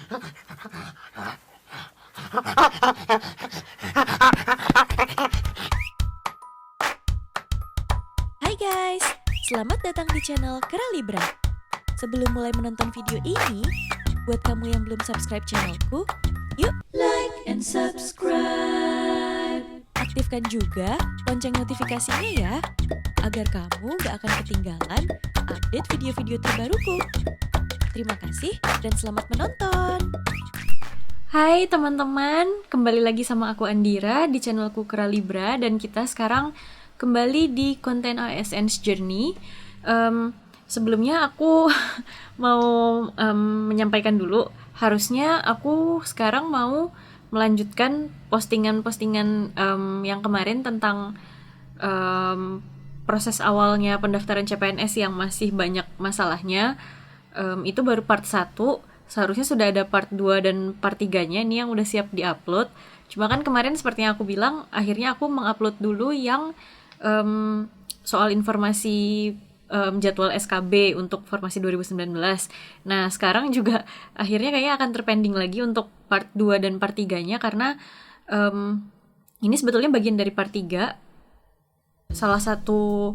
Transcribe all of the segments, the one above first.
Hai guys, selamat datang di channel Keralibra. Sebelum mulai menonton video ini, buat kamu yang belum subscribe channelku, yuk like and subscribe. Aktifkan juga lonceng notifikasinya ya, agar kamu gak akan ketinggalan update video-video terbaruku. Terima kasih dan selamat menonton. Hai teman-teman, kembali lagi sama aku Andira di channelku Keralibra, dan kita sekarang kembali di konten ASN's Journey. Sebelumnya aku mau menyampaikan dulu, harusnya aku sekarang mau melanjutkan postingan-postingan yang kemarin tentang proses awalnya pendaftaran CPNS yang masih banyak masalahnya. Itu baru part 1, seharusnya sudah ada part 2 dan part 3-nya, ini yang udah siap diupload. Cuma kan kemarin seperti yang aku bilang, akhirnya aku mengupload dulu yang soal informasi jadwal SKB untuk formasi 2019. Nah, sekarang juga akhirnya kayaknya akan terpending lagi untuk part 2 dan part 3-nya, karena ini sebetulnya bagian dari part 3, salah satu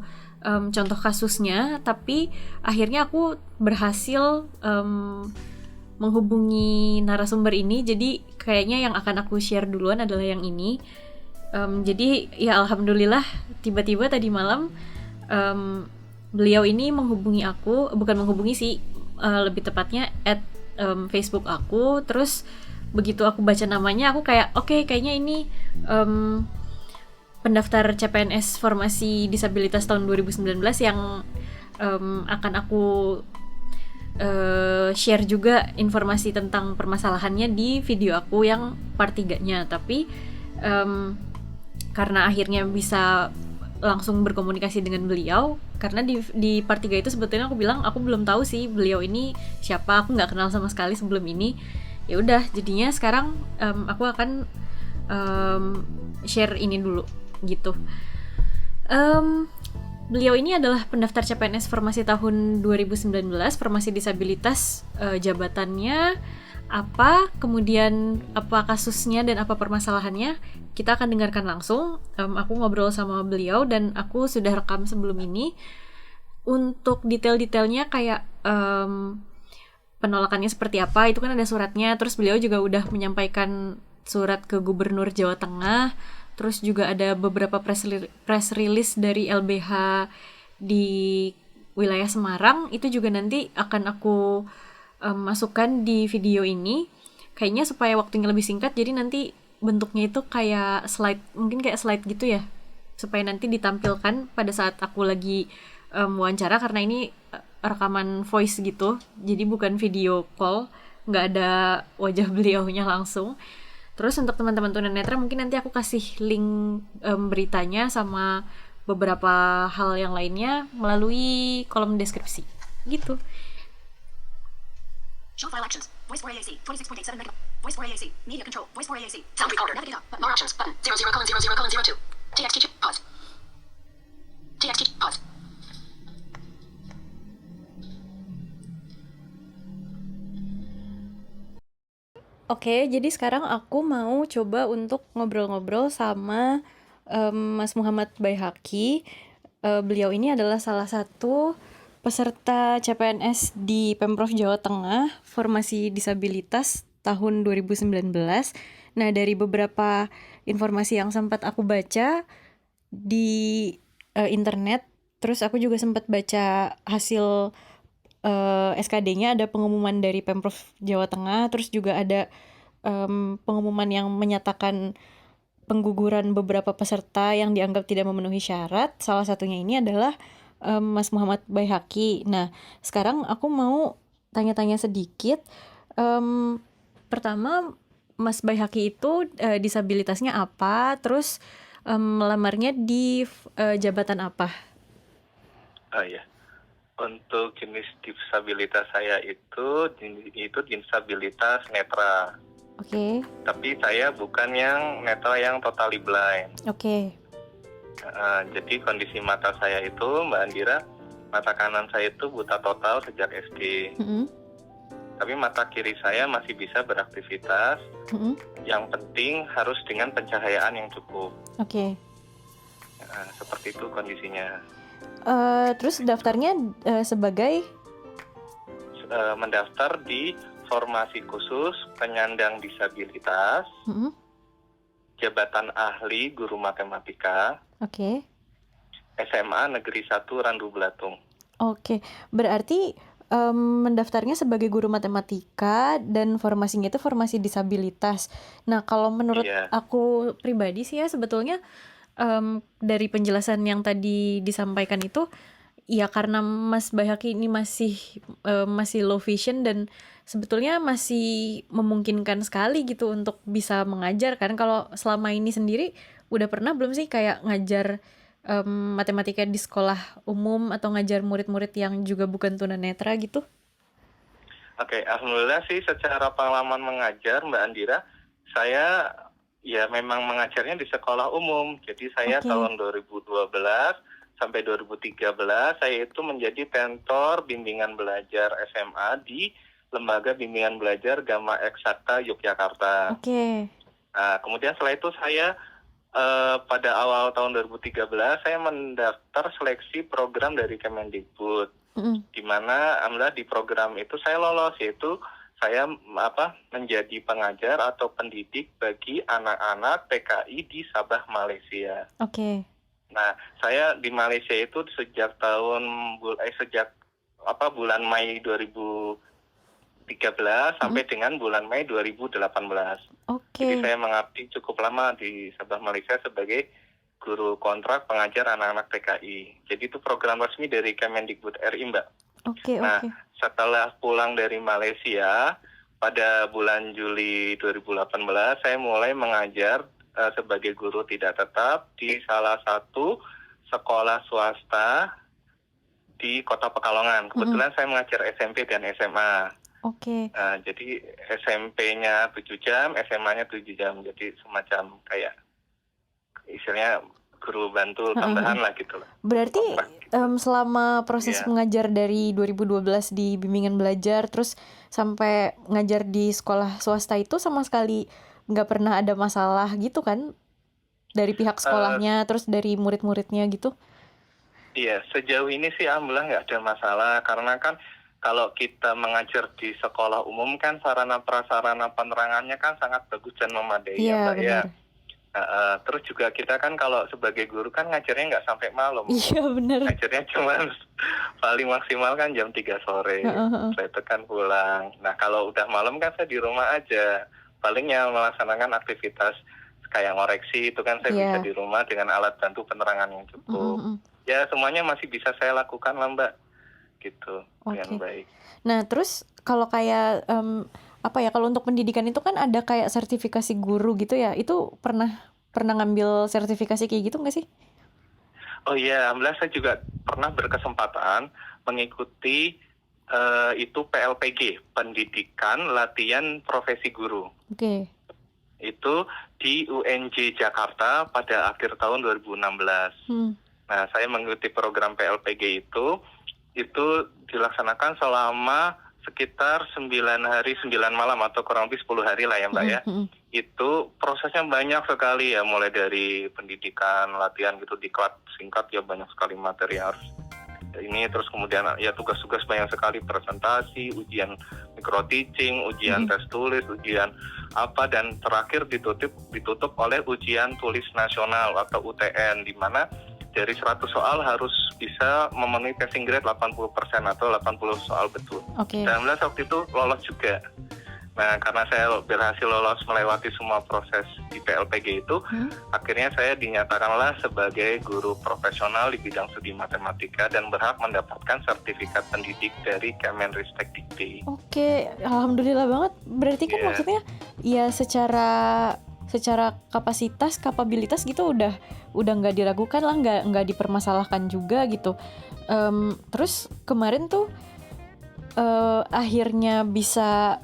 contoh kasusnya, tapi akhirnya aku berhasil menghubungi narasumber ini, jadi kayaknya yang akan aku share duluan adalah yang ini. Jadi ya alhamdulillah, tiba-tiba tadi malam beliau ini menghubungi aku, bukan menghubungi sih, lebih tepatnya add Facebook aku. Terus begitu aku baca namanya, aku kayak oke, kayaknya ini pendaftar CPNS formasi disabilitas tahun 2019 yang akan aku share juga informasi tentang permasalahannya di video aku yang part 3-nya. Tapi karena akhirnya bisa langsung berkomunikasi dengan beliau, karena di part 3 itu sebetulnya aku bilang aku belum tahu sih beliau ini siapa, aku nggak kenal sama sekali sebelum ini. Ya udah, jadinya sekarang aku akan share ini dulu gitu. Beliau ini adalah pendaftar CPNS formasi tahun 2019, formasi disabilitas. Jabatannya apa, kemudian apa kasusnya dan apa permasalahannya, kita akan dengarkan langsung. Aku ngobrol sama beliau dan aku sudah rekam sebelum ini. Untuk detail-detailnya kayak penolakannya seperti apa, itu kan ada suratnya. Terus beliau juga udah menyampaikan surat ke Gubernur Jawa Tengah. Terus juga ada beberapa press release dari LBH di wilayah Semarang. Itu juga nanti akan aku masukkan di video ini. Kayaknya supaya waktunya lebih singkat, jadi nanti bentuknya itu kayak slide, mungkin kayak slide gitu ya, supaya nanti ditampilkan pada saat aku lagi wawancara, karena ini rekaman voice gitu, jadi bukan video call, nggak ada wajah beliaunya langsung. Terus untuk teman-teman tunanetra, mungkin nanti aku kasih link beritanya sama beberapa hal yang lainnya melalui kolom deskripsi gitu. Show file actions. Voice for AAC. 26.87 MB. Voice for AAC. Media control. Voice for AAC. Sound recorder. Navigate up. More options. Button. 00:00:02. TXT. Pause. TXT. Pause. Oke, jadi sekarang aku mau coba untuk ngobrol-ngobrol sama Mas Muhammad Baihaqi. Beliau ini adalah salah satu peserta CPNS di Pemprov Jawa Tengah, formasi disabilitas tahun 2019. Nah, dari beberapa informasi yang sempat aku baca di internet, terus aku juga sempat baca hasil SKD-nya, ada pengumuman dari Pemprov Jawa Tengah, terus juga ada pengumuman yang menyatakan pengguguran beberapa peserta yang dianggap tidak memenuhi syarat. Salah satunya ini adalah Mas Muhammad Baihaqi. Nah, sekarang aku mau tanya-tanya sedikit. Pertama, Mas Baihaqi itu disabilitasnya apa? Terus melamarnya di jabatan apa? Ya. Untuk jenis disabilitas saya itu disabilitas netra. Oke. Tapi saya bukan yang netra yang totally blind. Oke. Jadi kondisi mata saya itu, Mbak Andira, mata kanan saya itu buta total sejak SD. Tapi mata kiri saya masih bisa beraktivitas. Mm-mm. Yang penting harus dengan pencahayaan yang cukup. Oke. Nah, seperti itu kondisinya. Terus daftarnya sebagai Mendaftar di formasi khusus penyandang disabilitas, Mm-mm. jabatan ahli guru matematika, Oke. SMA Negeri 1 Randu Belatung. Oke, berarti mendaftarnya sebagai guru matematika dan formasinya itu formasi disabilitas. Nah, kalau menurut Iya. aku pribadi sih ya sebetulnya dari penjelasan yang tadi disampaikan itu, ya karena Mas Bayhaki ini masih low vision dan sebetulnya masih memungkinkan sekali gitu untuk bisa mengajar kan. Kalau selama ini sendiri udah pernah belum sih kayak ngajar matematika di sekolah umum atau ngajar murid-murid yang juga bukan tunanetra gitu? Oke, alhamdulillah sih secara pengalaman mengajar Mbak Andira, saya ya memang mengajarnya di sekolah umum. Jadi saya Oke. tahun 2012 sampai 2013 saya itu menjadi tentor bimbingan belajar SMA di Lembaga Bimbingan Belajar Gama Eksakta Yogyakarta. Oke. Nah, kemudian setelah itu saya pada awal tahun 2013 saya mendaftar seleksi program dari Kemendikbud. Mm-mm. Di mana alhamdulillah di program itu saya lolos, yaitu saya menjadi pengajar atau pendidik bagi anak-anak TKI di Sabah, Malaysia. Oke. Nah, saya di Malaysia itu sejak bulan Mei 2013 sampai dengan bulan Mei 2018. Oke. Jadi saya mengabdi cukup lama di Sabah, Malaysia sebagai guru kontrak pengajar anak-anak TKI. Jadi itu program resmi dari Kemendikbud RI, Mbak. Oke. Nah, Oke. setelah pulang dari Malaysia, pada bulan Juli 2018, saya mulai mengajar sebagai guru tidak tetap di salah satu sekolah swasta di Kota Pekalongan. Kebetulan saya mengajar SMP dan SMA. Oke. Jadi SMP-nya 7 jam, SMA-nya 7 jam. Jadi semacam kayak istilahnya guru bantu tambahan lah gitu lah. Berarti selama proses Iya. mengajar dari 2012 di bimbingan belajar terus sampai ngajar di sekolah swasta itu sama sekali nggak pernah ada masalah gitu kan dari pihak sekolahnya terus dari murid-muridnya gitu? Iya, sejauh ini sih alhamdulillah nggak ada masalah karena kan kalau kita mengajar di sekolah umum kan sarana prasarana penerangannya kan sangat bagus dan memadai. Iya, ya, Mbak, ya. benar. Terus juga kita kan kalau sebagai guru kan ngajarnya nggak sampai malam. Iya, benar. Ngajarnya cuma paling maksimal kan jam 3 sore. Saya itu kan pulang. Nah kalau udah malam kan saya di rumah aja. Palingnya melaksanakan aktivitas kayak ngoreksi itu kan saya Iya. bisa di rumah dengan alat bantu penerangan yang cukup. Ya semuanya masih bisa saya lakukan lah Mbak. Gitu, dengan Oke. baik. Nah, terus kalau kayak kalau untuk pendidikan itu kan ada kayak sertifikasi guru gitu ya. Itu pernah ngambil sertifikasi kayak gitu nggak sih? Oh iya, alhamdulillah saya juga pernah berkesempatan mengikuti itu PLPG, Pendidikan Latihan Profesi Guru. Oke. Itu di UNJ Jakarta pada akhir tahun 2016. Nah, saya mengikuti program PLPG itu dilaksanakan selama sekitar 9 hari 9 malam atau kurang lebih 10 hari lah ya Mbak ya. Itu prosesnya banyak sekali ya, mulai dari pendidikan, latihan gitu, diklat singkat ya banyak sekali materi yang harus ini, terus kemudian ya tugas-tugas banyak sekali, presentasi, ujian micro teaching, ujian tes tulis, ujian apa, dan terakhir ditutup oleh ujian tulis nasional atau UTN, di mana dari 100 soal harus bisa memenuhi passing grade 80% atau 80 soal betul. Oke. Dan alhamdulillah waktu itu lolos juga. Nah, karena saya berhasil lolos melewati semua proses di PLPG itu, akhirnya saya dinyatakanlah sebagai guru profesional di bidang studi matematika dan berhak mendapatkan sertifikat pendidik dari Kemenristek Dikti. Oke, alhamdulillah banget. Berarti kan maksudnya ya secara kapabilitas gitu udah nggak diragukan lah, nggak dipermasalahkan juga gitu. Terus kemarin tuh akhirnya bisa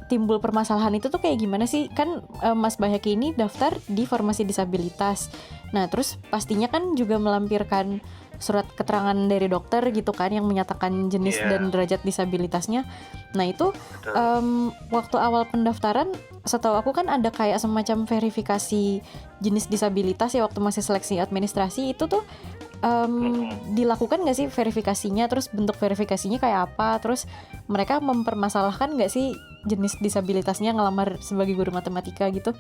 timbul permasalahan itu tuh kayak gimana sih? Kan Mas Bayhaki ini daftar di formasi disabilitas. Nah, terus pastinya kan juga melampirkan surat keterangan dari dokter gitu kan yang menyatakan jenis Iya, dan derajat disabilitasnya. Nah, itu betul. waktu awal pendaftaran setahu aku kan ada kayak semacam verifikasi jenis disabilitas ya waktu masih seleksi administrasi itu tuh Mm-mm. dilakukan nggak sih verifikasinya, terus bentuk verifikasinya kayak apa, terus mereka mempermasalahkan nggak sih jenis disabilitasnya ngelamar sebagai guru matematika gitu?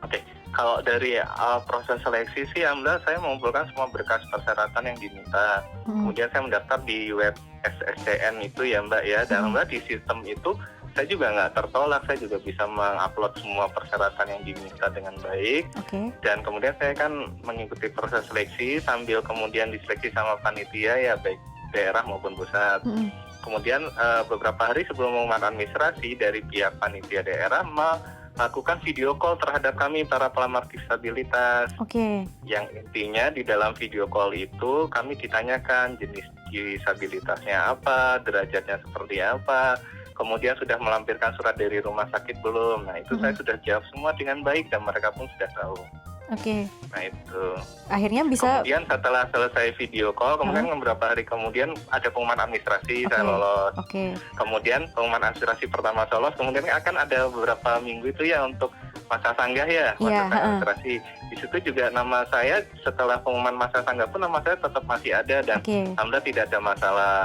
Oke, kalau dari proses seleksi sih, alhamdulillah saya mengumpulkan semua berkas persyaratan yang diminta. Kemudian saya mendaftar di web SSCN itu ya Mbak ya, dan alhamdulillah di sistem itu saya juga nggak tertolak, saya juga bisa mengupload semua persyaratan yang diminta dengan baik. Oke. Dan kemudian saya kan mengikuti proses seleksi sambil kemudian diseleksi sama panitia ya, baik daerah maupun pusat. Kemudian beberapa hari sebelum pengumuman administrasi dari pihak panitia daerah melakukan video call terhadap kami para pelamar disabilitas. Oke. Yang intinya di dalam video call itu kami ditanyakan jenis disabilitasnya apa, derajatnya seperti apa, kemudian sudah melampirkan surat dari rumah sakit belum. Nah itu saya sudah jawab semua dengan baik dan mereka pun sudah tahu. Oke. Nah itu. Akhirnya bisa. Kemudian setelah selesai video call, kemudian beberapa hari kemudian ada pengumuman administrasi, saya lolos. Oke. Kemudian pengumuman administrasi pertama saya lolos, kemudian akan ada beberapa minggu itu ya untuk masa sanggah ya, masa administrasi. Di situ juga nama saya setelah pengumuman masa sanggah pun nama saya tetap masih ada dan alhamdulillah tidak ada masalah.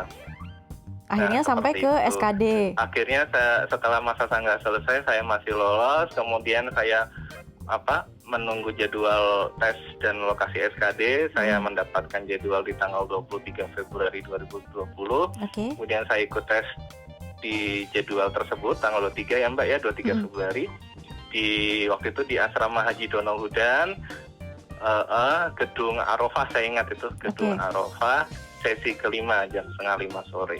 Akhirnya sampai ke itu. SKD. Akhirnya setelah masa sanggah selesai saya masih lolos, kemudian saya menunggu jadwal tes dan lokasi SKD. Saya mendapatkan jadwal di tanggal 23 Februari 2020. Kemudian saya ikut tes di jadwal tersebut tanggal 23 ya Mbak ya, 23 Februari. Di waktu itu di Asrama Haji Donohudan, Gedung Arafah, saya ingat itu Gedung Arafah, sesi kelima jam 4:30 sore.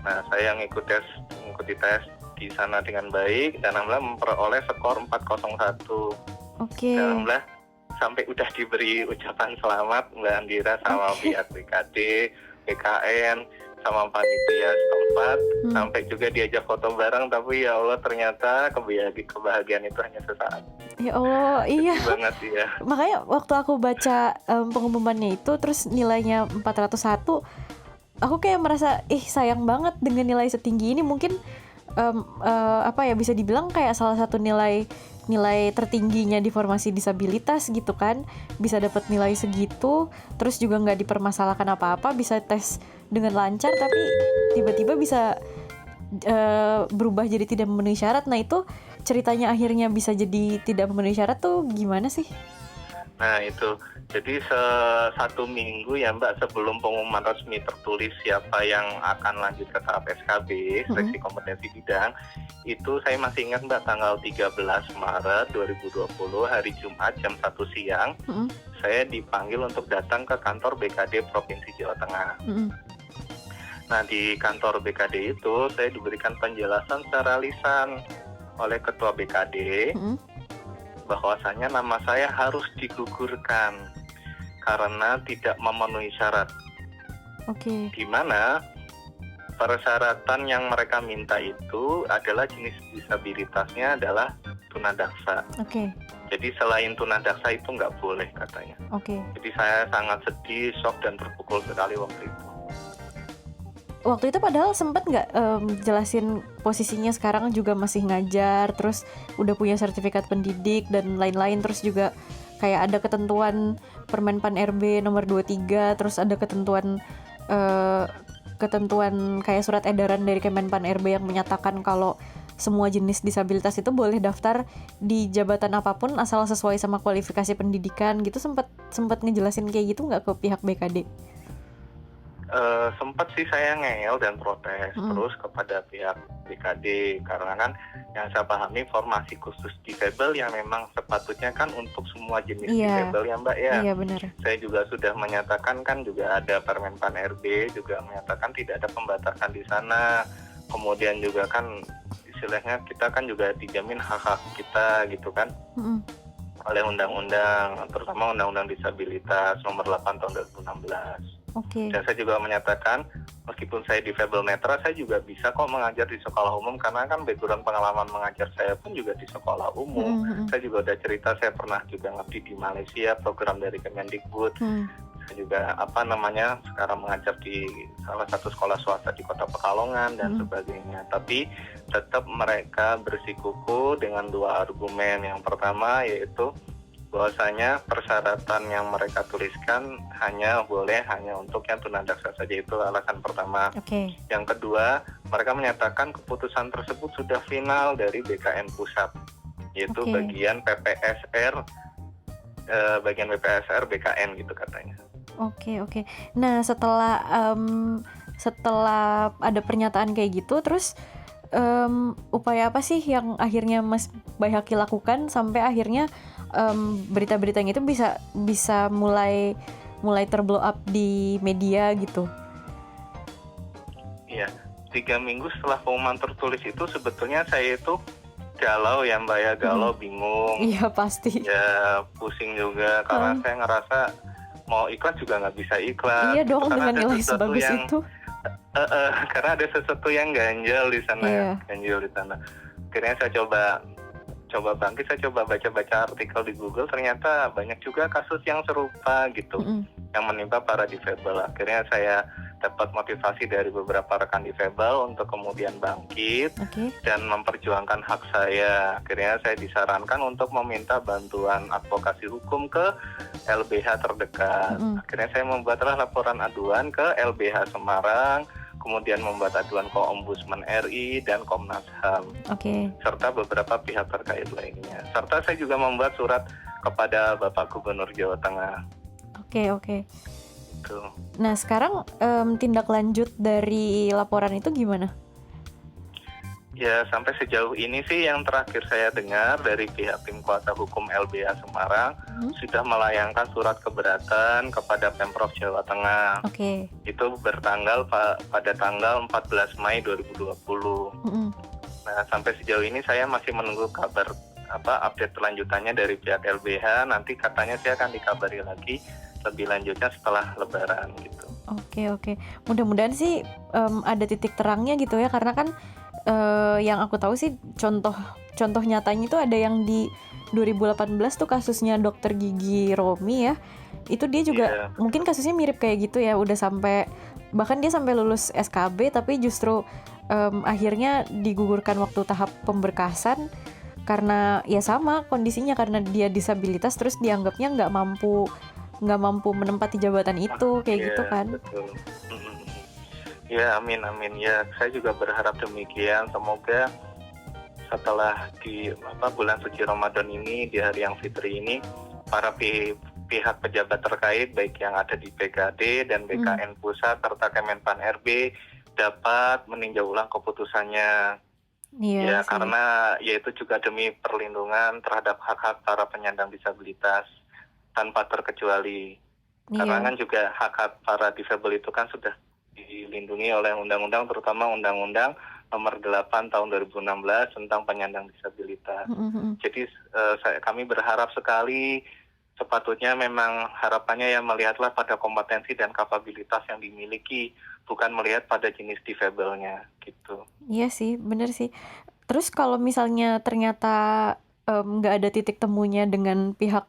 Nah, saya mengikuti tes di sana dengan baik dan alhamdulillah memperoleh skor 401. Dan alhamdulillah sampai udah diberi ucapan selamat Mbak Andira sama pihak BKD, BKN, sama panitia setempat, sampai juga diajak foto bareng, tapi ya Allah ternyata kebahagiaan itu hanya sesaat. Ya Allah, iya. Banget ya. Makanya waktu aku baca pengumumannya itu terus nilainya 401, aku kayak merasa sayang banget dengan nilai setinggi ini. Mungkin bisa dibilang kayak salah satu nilai tertingginya di formasi disabilitas gitu kan, bisa dapat nilai segitu, terus juga nggak dipermasalahkan apa-apa, bisa tes dengan lancar, tapi tiba-tiba bisa berubah jadi tidak memenuhi syarat. Nah itu ceritanya akhirnya bisa jadi tidak memenuhi syarat tuh gimana sih? Nah itu, jadi 1 minggu ya Mbak sebelum pengumuman resmi tertulis siapa yang akan lanjut ke tahap SKB, seleksi kompetensi bidang, itu saya masih ingat Mbak tanggal 13 Maret 2020, hari Jumat jam 1 siang, saya dipanggil untuk datang ke kantor BKD Provinsi Jawa Tengah. Nah di kantor BKD itu saya diberikan penjelasan secara lisan oleh Ketua BKD, bahwasanya nama saya harus digugurkan karena tidak memenuhi syarat. Di mana persyaratan yang mereka minta itu adalah jenis disabilitasnya adalah tunadaksa. Jadi selain tunadaksa itu nggak boleh katanya. Jadi saya sangat sedih, shock dan terpukul sekali waktu itu. Waktu itu padahal sempat nggak jelasin posisinya sekarang juga masih ngajar, terus udah punya sertifikat pendidik dan lain-lain, terus juga kayak ada ketentuan Permenpan RB nomor 23, terus ada ketentuan kayak surat edaran dari Kemenpan RB yang menyatakan kalau semua jenis disabilitas itu boleh daftar di jabatan apapun asal sesuai sama kualifikasi pendidikan gitu. Sempat ngejelasin kayak gitu nggak ke pihak BKD? Sempat sih saya ngeyel dan protes terus kepada pihak BKD karena kan yang saya pahami formasi khusus disable yang memang sepatutnya kan untuk semua jenis disable ya Mbak ya. Iya benar. Saya juga sudah menyatakan kan juga ada Permenpan RB juga menyatakan tidak ada pembatasan di sana. Kemudian juga kan istilahnya kita kan juga dijamin hak-hak kita gitu kan. Oleh undang-undang, terutama undang-undang disabilitas nomor 8 tahun 2016. Oke. Dan saya juga menyatakan, meskipun saya difabel netra, saya juga bisa kok mengajar di sekolah umum, karena kan background pengalaman mengajar saya pun juga di sekolah umum. Saya juga udah cerita, saya pernah juga ngabdi di Malaysia, program dari Kemendikbud. Saya juga sekarang mengajar di salah satu sekolah swasta di Kota Pekalongan dan sebagainya. Tapi tetap mereka bersikuku dengan dua argumen. Yang pertama yaitu bahwasanya persyaratan yang mereka tuliskan hanya untuk yang tunadaksa saja, itu alasan pertama. Oke. Yang kedua, mereka menyatakan keputusan tersebut sudah final dari BKN Pusat, yaitu Oke. bagian BPSR BKN gitu katanya. Oke. Nah, setelah ada pernyataan kayak gitu, terus upaya apa sih yang akhirnya Mas Baihaqi lakukan sampai akhirnya berita-berita yang itu bisa mulai terblow up di media gitu? Iya, 3 minggu setelah pengumuman tertulis itu sebetulnya saya itu galau ya Mbak ya, bingung. Iya pasti. Ya pusing juga karena saya ngerasa mau iklan juga nggak bisa iklan. Iya dong, Karena dengan ada nilai sesuatu sebagus yang, itu. karena ada sesuatu yang ganjel di sana. Iya. Akhirnya saya coba bangkit, saya coba baca-baca artikel di Google, ternyata banyak juga kasus yang serupa gitu yang menimpa para difabel. Akhirnya saya dapat motivasi dari beberapa rekan difabel untuk kemudian bangkit dan memperjuangkan hak saya. Akhirnya saya disarankan untuk meminta bantuan advokasi hukum ke LBH terdekat. Akhirnya saya membuatlah laporan aduan ke LBH Semarang, kemudian membuat aduan ke Ombudsman RI dan Komnas HAM, serta beberapa pihak terkait lainnya. Serta saya juga membuat surat kepada Bapak Gubernur Jawa Tengah. Oke. Tuh. Nah, sekarang tindak lanjut dari laporan itu gimana? Ya, sampai sejauh ini sih yang terakhir saya dengar dari pihak tim kuasa hukum LBH Semarang sudah melayangkan surat keberatan kepada Pemprov Jawa Tengah. Itu pada tanggal 14 Mei 2020. Nah, sampai sejauh ini saya masih menunggu kabar update lanjutannya dari pihak LBH. Nanti katanya saya akan dikabari lagi lebih lanjutnya setelah Lebaran gitu. Oke. Mudah-mudahan sih ada titik terangnya gitu ya, karena kan yang aku tahu sih contoh nyatanya itu ada yang di 2018 tuh kasusnya dokter gigi Romi ya. Itu dia juga mungkin kasusnya mirip kayak gitu ya, udah bahkan dia sampai lulus SKB tapi justru akhirnya digugurkan waktu tahap pemberkasan karena ya sama kondisinya, karena dia disabilitas terus dianggapnya nggak mampu menempati jabatan itu kayak gitu kan. Betul. Ya, amin. Ya, saya juga berharap demikian. Semoga setelah di bulan suci Ramadan ini, di hari yang fitri ini, para pihak pejabat terkait baik yang ada di PKD dan BKN Pusat serta Kemenpan RB dapat meninjau ulang keputusannya. Iya, karena yaitu juga demi perlindungan terhadap hak-hak para penyandang disabilitas tanpa terkecuali. Karena kan juga hak-hak para difabel itu kan sudah dilindungi oleh undang-undang, terutama Undang-Undang Nomor 8 Tahun 2016 tentang penyandang disabilitas. Jadi kami berharap sekali, sepatutnya memang harapannya ya melihatlah pada kompetensi dan kapabilitas yang dimiliki, bukan melihat pada jenis difabelnya gitu. Iya sih, bener sih. Terus kalau misalnya ternyata nggak ada titik temunya dengan pihak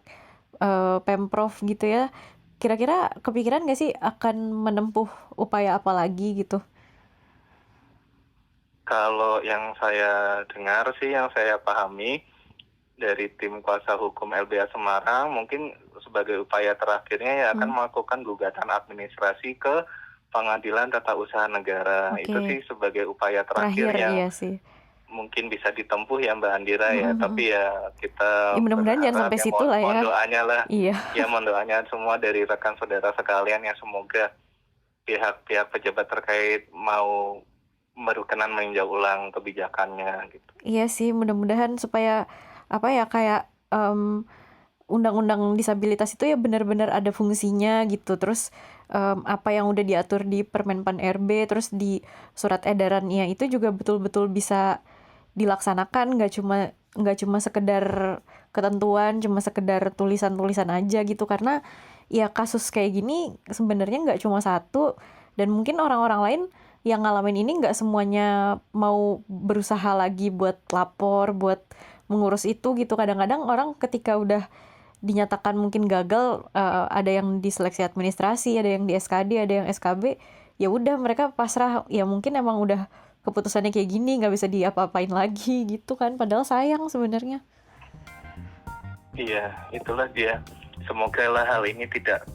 Pemprov gitu ya, kira-kira kepikiran nggak sih akan menempuh upaya apa lagi gitu? Kalau yang saya dengar sih, yang saya pahami dari tim kuasa hukum LBH Semarang, mungkin sebagai upaya terakhirnya ya akan melakukan gugatan administrasi ke Pengadilan Tata Usaha Negara. Itu sih sebagai upaya terakhir yang iya sih. mungkin bisa ditempuh ya Mbak Andira ya. Tapi ya kita mudah-mudahan jangan sampai situ lah ya. Mohon doanya lah. Iya. Ya, mohon doanya semua dari rekan saudara sekalian ya, semoga pihak-pihak pejabat terkait mau berkenan meninjau ulang kebijakannya gitu. Iya sih, mudah-mudahan supaya kayak undang-undang disabilitas itu ya benar-benar ada fungsinya gitu. Terus apa yang udah diatur di Permenpan RB terus di surat edarannya itu juga betul-betul bisa dilaksanakan, nggak cuma sekedar ketentuan, cuma sekedar tulisan-tulisan aja gitu. Karena ya kasus kayak gini sebenarnya nggak cuma satu, dan mungkin orang-orang lain yang ngalamin ini nggak semuanya mau berusaha lagi buat lapor, buat mengurus itu gitu. Kadang-kadang orang ketika udah dinyatakan mungkin gagal, ada yang di seleksi administrasi, ada yang di SKD, ada yang SKB, ya udah mereka pasrah, ya mungkin emang udah keputusannya kayak gini, nggak bisa diapa-apain lagi gitu kan, padahal sayang sebenarnya. Iya, itulah dia. Semoga lah hal ini tidak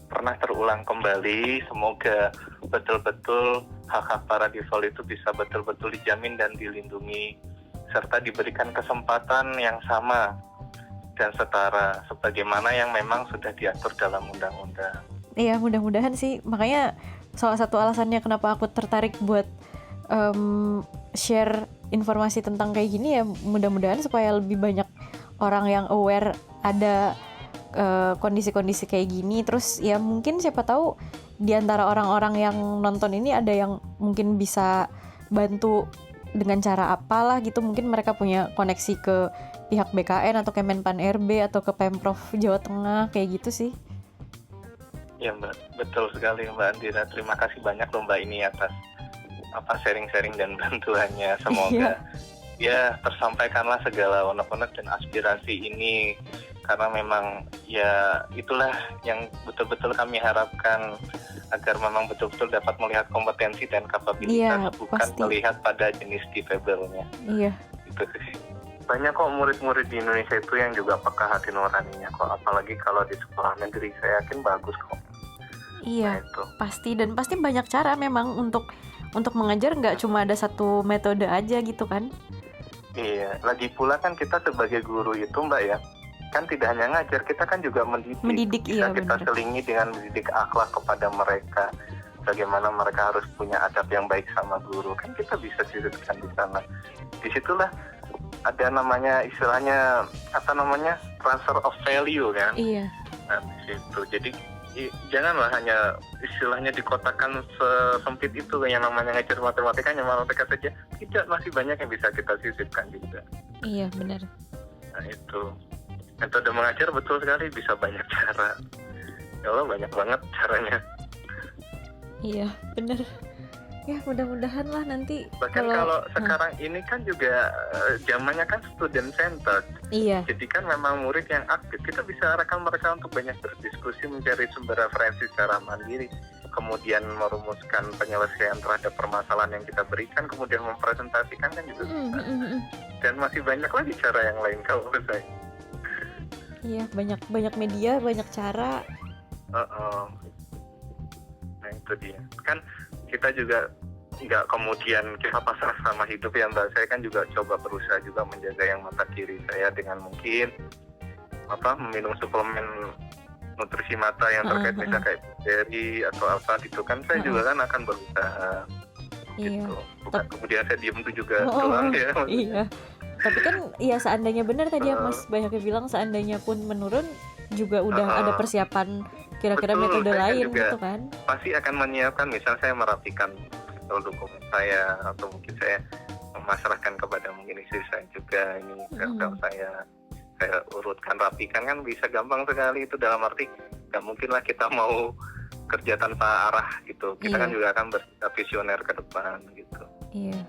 pernah terulang kembali. Semoga betul-betul hak-hak para default itu bisa betul-betul dijamin dan dilindungi, serta diberikan kesempatan yang sama dan setara sebagaimana yang memang sudah diatur dalam undang-undang. Iya, mudah-mudahan sih. Makanya salah satu alasannya kenapa aku tertarik buat share informasi tentang kayak gini ya, mudah-mudahan supaya lebih banyak orang yang aware ada kondisi-kondisi kayak gini. Terus ya mungkin siapa tahu di antara orang-orang yang nonton ini ada yang mungkin bisa bantu dengan cara apalah gitu. Mungkin mereka punya koneksi ke pihak BKN atau Kemenpan RB atau ke Pemprov Jawa Tengah kayak gitu sih. Ya Mbak, betul sekali Mbak Andira. Terima kasih banyak loh Mbak ini atas sharing-sharing dan bantuannya. Semoga ya tersampaikanlah segala unek-unek dan aspirasi ini, karena memang ya itulah yang betul-betul kami harapkan, agar memang betul-betul dapat melihat kompetensi dan kapabilitas, bukan pasti melihat pada jenis difabelnya. Iya. Itu sih. Banyak kok murid-murid di Indonesia itu yang juga peka hati nuraninya kok, apalagi kalau di sekolah negeri, saya yakin bagus kok. Iya, Nah, itu. pasti, dan pasti banyak cara memang untuk mengajar, nggak cuma ada satu metode aja gitu kan. Iya, lagi pula kan kita sebagai guru itu Mbak ya, kan tidak hanya ngajar, kita kan juga mendidik. Bisa Iya, kita benar. selingi dengan mendidik akhlak kepada mereka, bagaimana mereka harus punya adab yang baik sama guru, kan kita bisa sisipkan di sana. Disitulah ada namanya, istilahnya transfer of value kan. Iya. Nah, di situ. Jadi janganlah hanya istilahnya dikotakan sesempit itu yang namanya ngajar matematika hanya matematika saja. Tidak, masih banyak yang bisa kita sisipkan juga. Iya, benar. Nah itu, metode mengajar betul sekali bisa banyak cara. Ya Allah, banyak banget caranya. Iya, benar. Ya, mudah-mudahan lah nanti Bahkan kalau sekarang ini kan juga zamannya kan student centered. Iya. Jadi kan memang murid yang aktif, kita bisa arahkan mereka untuk banyak berdiskusi, mencari sumber referensi secara mandiri, kemudian merumuskan penyelesaian terhadap permasalahan yang kita berikan, kemudian mempresentasikan kan juga bisa. Dan masih banyak lagi cara yang lain kalau menurut saya. Iya, banyak media, banyak cara. Nah itu dia. Kan kita juga nggak kemudian kita pasrah sama hidup ya Mbak. Saya kan juga coba berusaha juga menjaga yang mata kiri saya dengan mungkin meminum suplemen nutrisi mata yang terkait misalnya kayak bakteri atau apa gitu kan. Saya juga kan akan berusaha gitu. Bukan kemudian saya diem itu juga doang ya. Iya. Tapi kan ya seandainya benar tadi yang Mas Bayhaki bilang, seandainya pun menurun juga udah ada persiapan kira-kira betul, metode lain juga gitu kan. Pasti akan menyiapkan, misal saya merapikan dokumen saya, atau mungkin saya memasrahkan kepada mungkin istri saya juga ini karena saya urutkan, rapikan, kan bisa gampang sekali itu. Dalam arti nggak mungkin lah kita mau kerja tanpa arah gitu. Kita kan juga akan bersikap visioner ke depan gitu. Iya,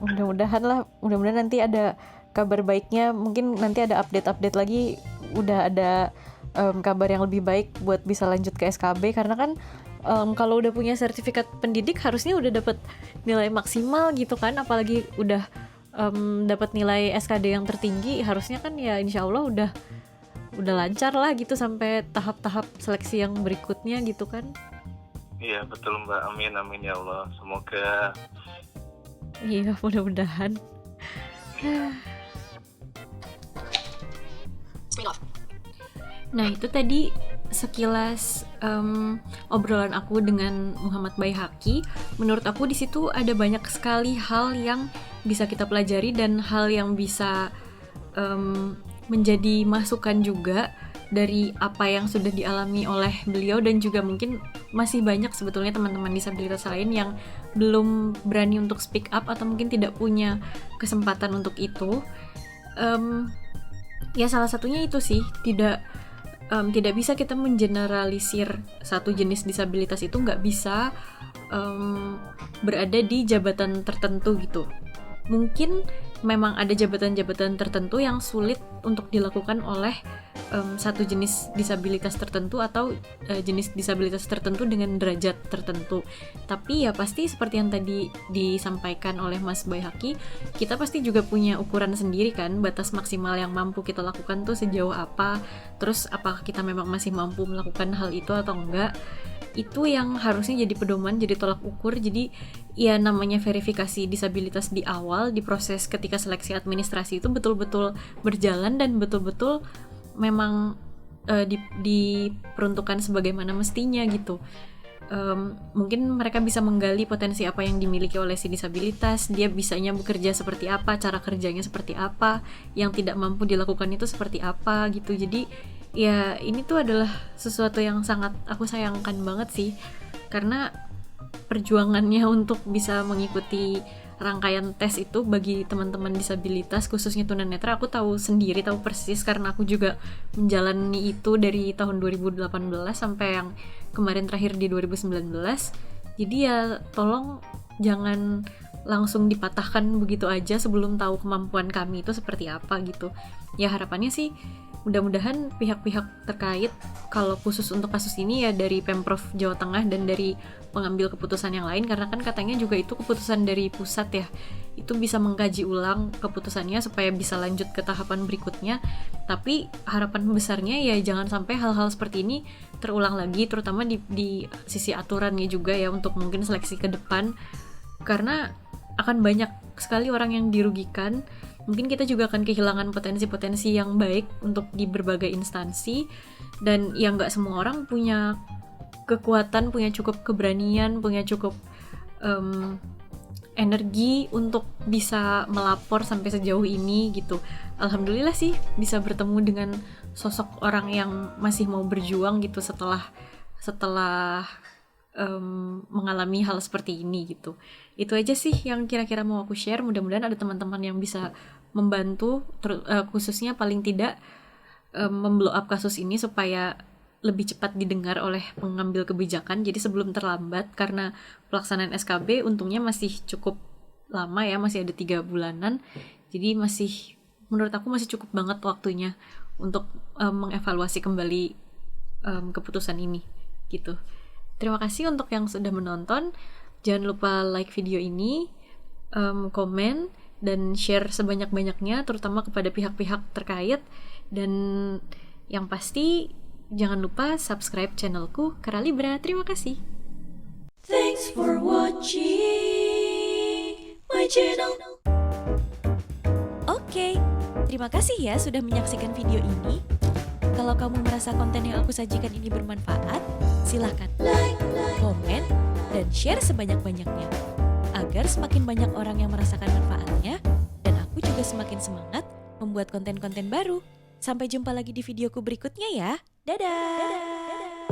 mudah-mudahan nanti ada kabar baiknya. Mungkin nanti ada update lagi, udah ada kabar yang lebih baik buat bisa lanjut ke SKB. Karena kan kalau udah punya sertifikat pendidik harusnya udah dapat nilai maksimal gitu kan. Apalagi udah dapat nilai SKD yang tertinggi, harusnya kan ya insya Allah udah lancar lah gitu sampai tahap-tahap seleksi yang berikutnya gitu kan. Iya betul Mbak, amin ya Allah, semoga. Iya, mudah-mudahan. Nah, itu tadi sekilas obrolan aku dengan Muhammad Bayhaki. Menurut aku di situ ada banyak sekali hal yang bisa kita pelajari dan hal yang bisa menjadi masukan juga dari apa yang sudah dialami oleh beliau, dan juga mungkin masih banyak sebetulnya teman-teman disabilitas lain yang belum berani untuk speak up atau mungkin tidak punya kesempatan untuk itu. Ya salah satunya itu sih, tidak tidak bisa kita mengeneralisir satu jenis disabilitas itu nggak bisa berada di jabatan tertentu gitu. Mungkin memang ada jabatan-jabatan tertentu yang sulit untuk dilakukan oleh satu jenis disabilitas tertentu atau jenis disabilitas tertentu dengan derajat tertentu. Tapi ya pasti seperti yang tadi disampaikan oleh Mas Baihaqi, kita pasti juga punya ukuran sendiri kan, batas maksimal yang mampu kita lakukan tuh sejauh apa, terus apakah kita memang masih mampu melakukan hal itu atau enggak. Itu yang harusnya jadi pedoman, jadi tolak ukur. Jadi ya namanya verifikasi disabilitas di awal, di proses ketika seleksi administrasi itu betul-betul berjalan dan betul-betul memang diperuntukkan sebagaimana mestinya gitu. Mungkin mereka bisa menggali potensi apa yang dimiliki oleh si disabilitas, dia bisanya bekerja seperti apa, cara kerjanya seperti apa, yang tidak mampu dilakukan itu seperti apa gitu. Jadi ya ini tuh adalah sesuatu yang sangat aku sayangkan banget sih, karena perjuangannya untuk bisa mengikuti rangkaian tes itu bagi teman-teman disabilitas khususnya tunanetra, aku tahu sendiri, tahu persis karena aku juga menjalani itu dari tahun 2018 sampai yang kemarin terakhir di 2019. Jadi ya tolong jangan langsung dipatahkan begitu aja sebelum tahu kemampuan kami itu seperti apa gitu. Ya harapannya sih mudah-mudahan pihak-pihak terkait, kalau khusus untuk kasus ini ya dari Pemprov Jawa Tengah dan dari pengambil keputusan yang lain, karena kan katanya juga itu keputusan dari pusat ya, itu bisa mengkaji ulang keputusannya supaya bisa lanjut ke tahapan berikutnya. Tapi harapan besarnya ya jangan sampai hal-hal seperti ini terulang lagi, terutama di sisi aturannya juga ya, untuk mungkin seleksi ke depan, karena akan banyak sekali orang yang dirugikan. Mungkin kita juga akan kehilangan potensi-potensi yang baik untuk di berbagai instansi, dan yang nggak semua orang punya kekuatan, punya cukup keberanian, punya cukup energi untuk bisa melapor sampai sejauh ini gitu. Alhamdulillah sih bisa bertemu dengan sosok orang yang masih mau berjuang gitu setelah mengalami hal seperti ini gitu. Itu aja sih yang kira-kira mau aku share. Mudah-mudahan ada teman-teman yang bisa membantu, khususnya paling tidak memblow up kasus ini supaya lebih cepat didengar oleh pengambil kebijakan. Jadi sebelum terlambat, karena pelaksanaan SKB untungnya masih cukup lama ya, masih ada 3 bulanan. Jadi masih, menurut aku masih cukup banget waktunya untuk mengevaluasi kembali keputusan ini gitu. Terima kasih untuk yang sudah menonton. Jangan lupa like video ini, komen, dan share sebanyak-banyaknya, terutama kepada pihak-pihak terkait. Dan yang pasti, jangan lupa subscribe channelku, Kera Libra. Terima kasih. Thanks for watching my channel. Oke, terima kasih ya sudah menyaksikan video ini. Kalau kamu merasa konten yang aku sajikan ini bermanfaat, silahkan like, komen, dan share sebanyak-banyaknya, agar semakin banyak orang yang merasakan manfaatnya, dan aku juga semakin semangat membuat konten-konten baru. Sampai jumpa lagi di videoku berikutnya ya. Dadah!